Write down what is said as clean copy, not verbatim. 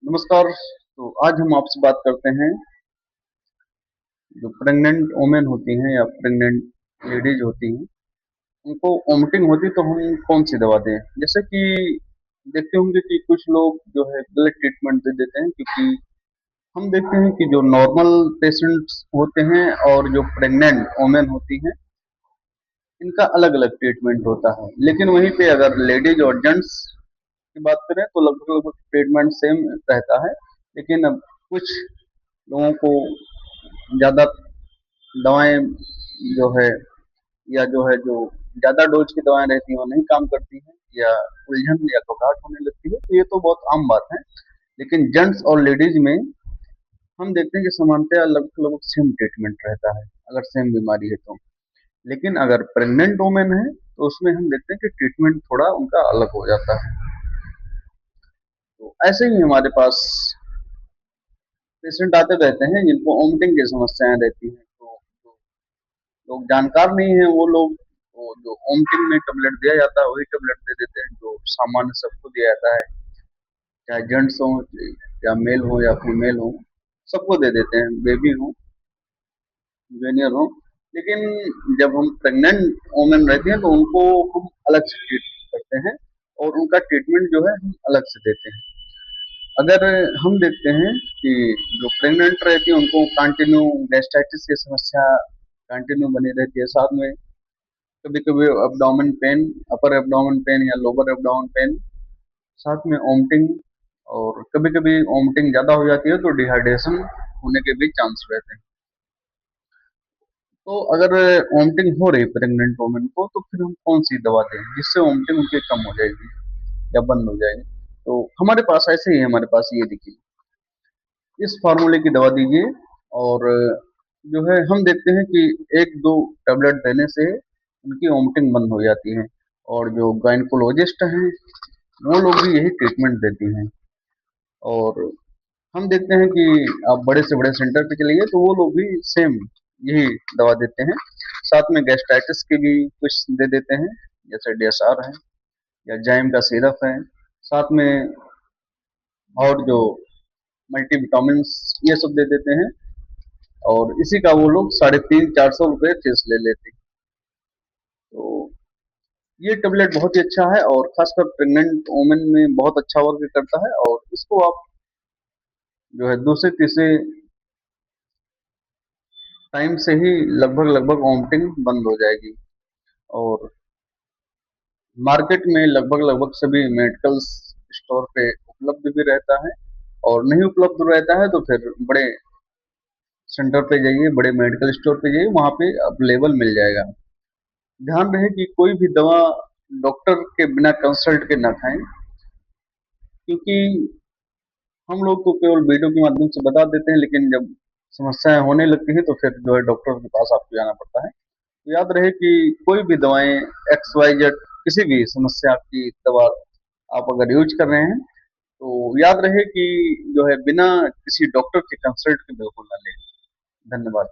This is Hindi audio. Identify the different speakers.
Speaker 1: नमस्कार। तो आज हम आपसे बात करते हैं जो प्रेग्नेंट वुमेन होती हैं या प्रेग्नेंट लेडीज होती हैं उनको वोमिटिंग होती तो हम कौन सी दवा दें। जैसे कि देखते होंगे कि कुछ लोग जो है गलत ट्रीटमेंट दे देते हैं, क्योंकि हम देखते हैं कि जो नॉर्मल पेशेंट्स होते हैं और जो प्रेग्नेंट वुमेन होती हैं इनका अलग अलग ट्रीटमेंट होता है। लेकिन वहीं पे अगर लेडीज और जेंट्स की बात करें तो लगभग लगभग ट्रीटमेंट सेम रहता है। लेकिन अब कुछ लोगों को ज़्यादा दवाएं जो है या जो ज़्यादा डोज की दवाएं रहती हैं वो नहीं काम करती हैं, या उलझन या घबराहट होने लगती है, तो ये तो बहुत आम बात है। लेकिन जेंट्स और लेडीज में हम देखते हैं कि सामान्यतः लगभग लगभग सेम ट्रीटमेंट रहता है अगर सेम बीमारी है तो। लेकिन अगर प्रेग्नेंट वुमेन है तो उसमें हम देखते हैं कि ट्रीटमेंट थोड़ा उनका अलग हो जाता है। तो ऐसे ही हमारे पास पेशेंट आते रहते हैं जिनको वोमिटिंग की समस्याएं रहती हैं। तो जो लोग जानकार नहीं है वो लोग वो जो वोमिटिंग में टेबलेट दिया जाता है वही टेबलेट दे देते हैं जो सामान्य सबको दिया जाता है, चाहे जेंट्स हो या मेल हो या फीमेल हो, सबको दे देते हैं, बेबी हो जूनियर हो। लेकिन जब हम प्रेग्नेंट वोमेन रहती हैं तो उनको हम अलग से ट्रीट करते हैं और उनका ट्रीटमेंट जो है हम अलग से देते हैं। अगर हम देखते हैं कि जो प्रेग्नेंट रहती है उनको कंटिन्यू गैस्ट्राइटिस की समस्या कंटिन्यू बनी रहती है, साथ में कभी कभी abdomen pain, upper abdomen pain या लोअर एब्डोमेन पेन, साथ में वोमिटिंग, और कभी कभी वोमिटिंग ज़्यादा हो जाती है तो डिहाइड्रेशन होने के भी चांस रहते हैं। तो अगर वोमिटिंग हो रही प्रेग्नेंट वुमेन को तो फिर हम कौन सी दवा दें जिससे वोमिटिंग उनकी कम हो जाएगी या बंद हो जाएगी। तो हमारे पास ऐसे ही है, हमारे पास ये देखिए, इस फार्मूले की दवा दीजिए। और जो है हम देखते हैं कि एक दो टेबलेट देने से उनकी वोमिटिंग बंद हो जाती है। और जो गायनकोलॉजिस्ट हैं वो लोग भी यही ट्रीटमेंट देती हैं। और हम देखते हैं कि आप बड़े से बड़े सेंटर पे चलिए तो वो लोग भी सेम यही दवा देते हैं। साथ में गैस्ट्राइटिस की भी कुछ दे देते हैं, जैसे डीएसआर है या जाइम का सिरप है, साथ में और जो मल्टीविटामिन्स ये सब दे देते हैं। और इसी का वो लोग 350-400 रुपये फीस ले लेते हैं। तो ये टेबलेट बहुत ही अच्छा है और खासकर प्रेग्नेंट वुमेन में बहुत अच्छा वर्क करता है। और इसको आप जो है दूसरे तीसरे टाइम से ही लगभग लगभग वोमिटिंग बंद हो जाएगी। और मार्केट में लगभग लगभग सभी मेडिकल स्टोर पे उपलब्ध भी रहता है, और नहीं उपलब्ध रहता है तो फिर बड़े सेंटर पे जाइए, बड़े मेडिकल स्टोर पे जाइए, वहाँ पे अवेलेबल मिल जाएगा। ध्यान रहे कि कोई भी दवा डॉक्टर के बिना कंसल्ट के ना खाएं, क्योंकि हम लोग तो केवल वीडियो के माध्यम से बता देते हैं, लेकिन जब समस्याएं होने लगती हैं तो फिर जो है डॉक्टर के पास आपको जाना पड़ता है। तो याद रहे कि कोई भी दवाएं एक्स वाई जेड किसी भी समस्या की दवा आप अगर यूज कर रहे हैं तो याद रहे कि जो है बिना किसी डॉक्टर के कंसल्ट के बिल्कुल ना लें। धन्यवाद।